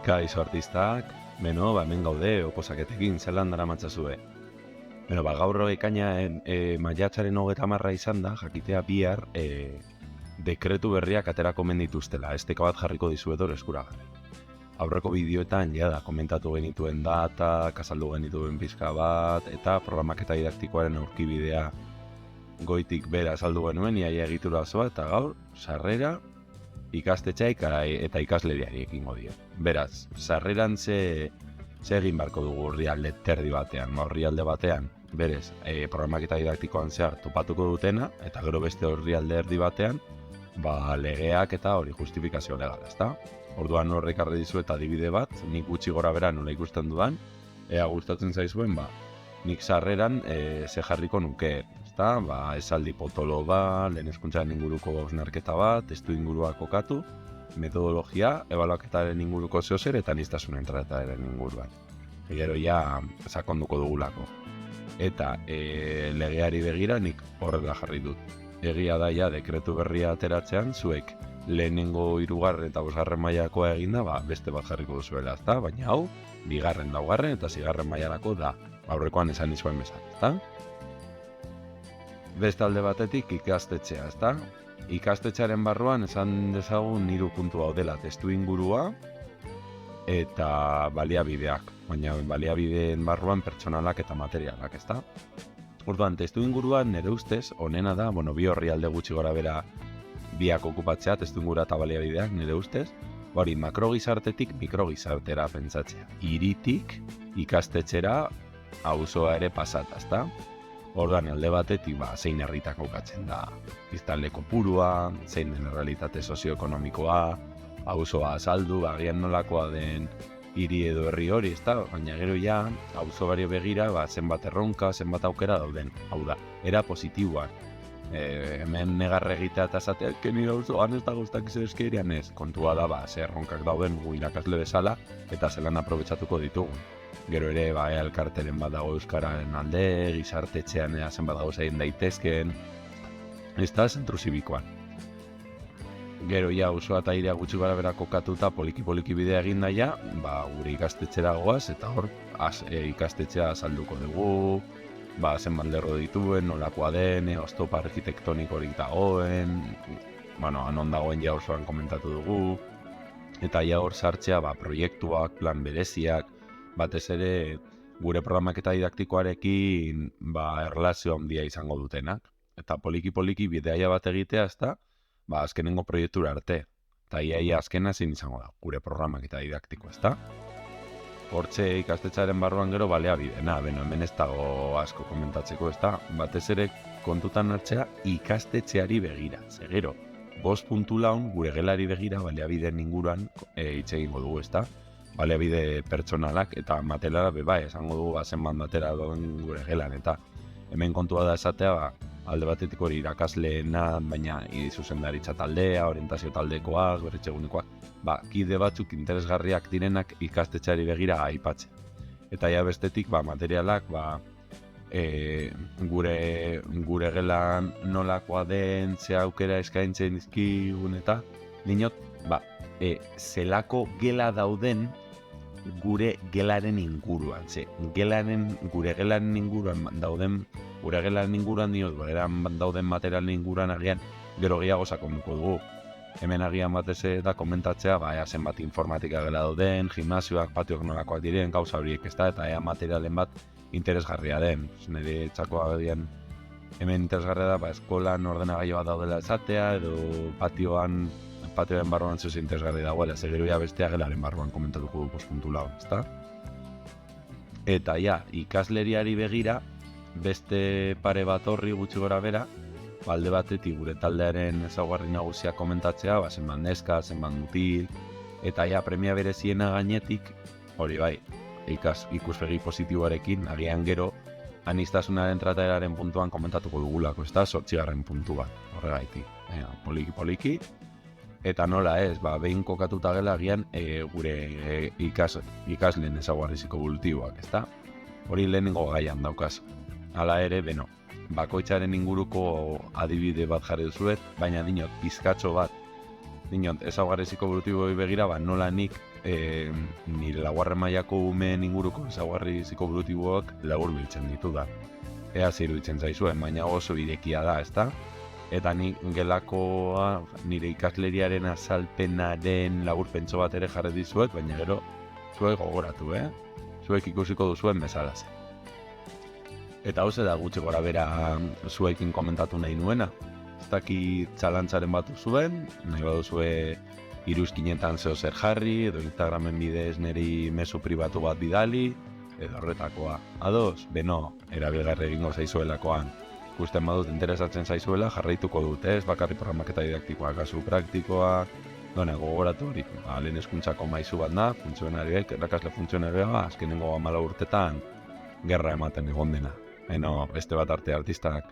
Kaixo artistak, hemen gaude, oposaketekin, zelan dara matzazue. Gaur ekainaren maiatzaren 30 izan da, jakitea bihar dekretu berriak aterako mendituztela, esteka bat jarriko dizuetor eskuragarri. Aurreko bideoetan jada komentatu genituen data, azaldu genituen pizka bat, eta programaketa didaktikoaren aurkibidea goitik bera azaldu genuen, iaia egitura osoa, eta gaur, sarrera, ikastetxea eta ikasleriari ekingo dio. Beraz, sarreran ze egin barko dugu orrialde terdi batean, orrialde batean, berez, programaketa didaktikoan zehar topatuko dutena, eta gero beste orrialde erdi batean, legeak eta hori justifikazio legal, ezta? Orduan horrek arre dizu eta adibide bat, nik gutxi gora bera nola ikusten dudan, ea gustatzen zaizuen, nik sarreran ze jarriko nuke, ezta? Esaldi potolo bat, lehen hezkuntzaren inguruko hausnarketa bat, testu ingurua kokatu, metodologia, ebaluaketaren inguruko zehozer eta aniztasunen trataren inguruan. Gero ja sakonduko dugulako. Eta legeari begira nik horrela jarri dut. Egia da ja dekretu berria ateratzean, zuek lehenengo 3. eta 5. mailakoa eginda, beste bat jarriko duzuela, ezta? Baina hau, 2., 4. eta 6. mailarako da. Aurrekoan esan izuen bezala, ezta? Beste alde batetik ikastetxea, ezta? Ikastetxearen barruan esan dezagun 3 puntu hau dela, testu ingurua eta baliabideak, baina baliabideen barruan pertsonalak eta materialak, ezta? Orduan, testu inguruan nire ustez, onena da, bi orrialde gutxi gora bera biak okupatzea, testu ingurua eta baliabideak nire ustez, hori makrogizartetik mikrogizartera pentsatzea. Hiritik ikastetxera auzoa ere pasata, ezta? Orduan, alde batetik, zein herritak kokatzen da biztanle kopurua, zein den realitate sozioekonomikoa, auzoa azaldu, agian nolakoa den hiri edo herri hori, ezta? Baina gero ja, auzo bari begira, zenbat erronka, zenbat aukera dauden. Hau da, era positiboan. Hemen negarre egitea eta esatea, nire auzoan ez da guztak izan ez. Kontua da, ze erronkak dauden gu irakasle bezala, eta zelan aprobetsatuko ditugu. Gero ere, elkarteren bat dago euskararen alde, gizartetxean zenbat dago zein daitezken, ez da, zentru zibikoan. Gero ja, auzoa eta irea gutxi gara bera kokatuta poliki-poliki bidea egin daia, gure ikastetxera goaz, eta hor, ikastetxea azalduko dugu, zenbat lerro dituen, nolakoa den, oztopa arkitektonikorik dagoen, anon dagoen ja osoan komentatu dugu, eta ja hor sartzea, proiektuak, plan bereziak, batez ere gure programaketa didaktikoarekin erlazio handia izango dutenak. Eta poliki-poliki bideaia bat egitea, ezta, azkenengo proiektura arte. Eta iaia azkena zein izango da, gure programaketa didaktiko, ezta? Hortxe ikastetxaren barruan gero baliabidena, hemen ez dago asko komentatzeko, ezta? Batez ere kontutan hartzea ikastetxeari begira. Gero, 5 puntu laun gure gelari begira baliabideen inguruan hitz egingo dugu, ezta? Baliabide pertsonalak eta materiala esango dugu zenbat batera doen gure gelan, eta hemen kontua da esatea, alde batetik hori irakasleena, baina zuzendaritza taldea, orientazio taldekoak, berritzegunekoak, kide batzuk interesgarriak direnak ikastetxeari begira aipatzea. Eta ja bestetik, materialak, gure gelan nolakoa den, ze aukera eskaintzen dizkigun eta dinot, zelako gela dauden gure gelaren inguruan, gure gelaren inguruan dauden, gure gelaren inguruan dauden materialen inguruan agian gero gehiago sakonduko dugu. Hemen agian batez da komentatzea, ea zenbat informatika gela dauden, gimnasioak, patioak nolakoak diren, gauza horiek, ezta, eta ea materialen bat interesgarria den. Nire txakoa agian hemen interesgarria da, eskolan ordenagailu bat daudela esatea, edo patioen barruan zuz interesgarri dagoela, gero ja bestea gelaren barruan komentatuko du puntu lau, ezta? Eta ja, ikasleriari begira, beste pare bat horri gutxi gora bera, alde batetik gure taldearen ezaugarri nagusia komentatzea, zenbat neska, zenbat mutil, eta ja, premia bereziena gainetik, hori ikuspegi positiboarekin, agian gero, aniztasunaren trataeraren puntuan komentatuko dugulako, ezta? 8. puntua, horregaitik, poliki-poliki. Eta nola ez, behin kokatuta gela agian gure ikasleen ezaugarriziko evolutiboak, ezta? Hori lehenengo gaian daukaz. Hala ere, bakoitzaren inguruko adibide bat jarri duzuet, baina dinot, pizkatxo bat, ezaugarriziko evolutiboi begira, nola nik nire laugarren mailako umeen inguruko ezaugarri psikoevolutiboak laburbiltzen ditu da. Ea zer iruditzen zaizuen, baina oso irekia da, ezta? Eta ni gelakoa nire ikasleriaren azalpenaren laburpentso bat ere jarri dizuet, baina gero zuek gogoratu, zuek ikusiko duzuen bezalaz. Eta hau da gutxi gora bera zuekin komentatu nahi nuena. Ez daki txalantzaren bat zuen, nahi baduzue iruzkinetan zeo zer jarri, edo Instagramen bidez niri mezu pribatu bat bidali, edo horretakoa. Ados, beno, erabilgarri egingo zaizuelakoan. Ikusten badut interesatzen zaizuela, jarraituko dut, ez? Bakarri programaketa didaktikoa, kasu praktikoa, gogoratu hori, lehen hezkuntzako maizu bat da, funtzionarioek, erakasle funtzionarioa, azkenengo 14 urtetan gerra ematen egon dena. Beste bat arte artistak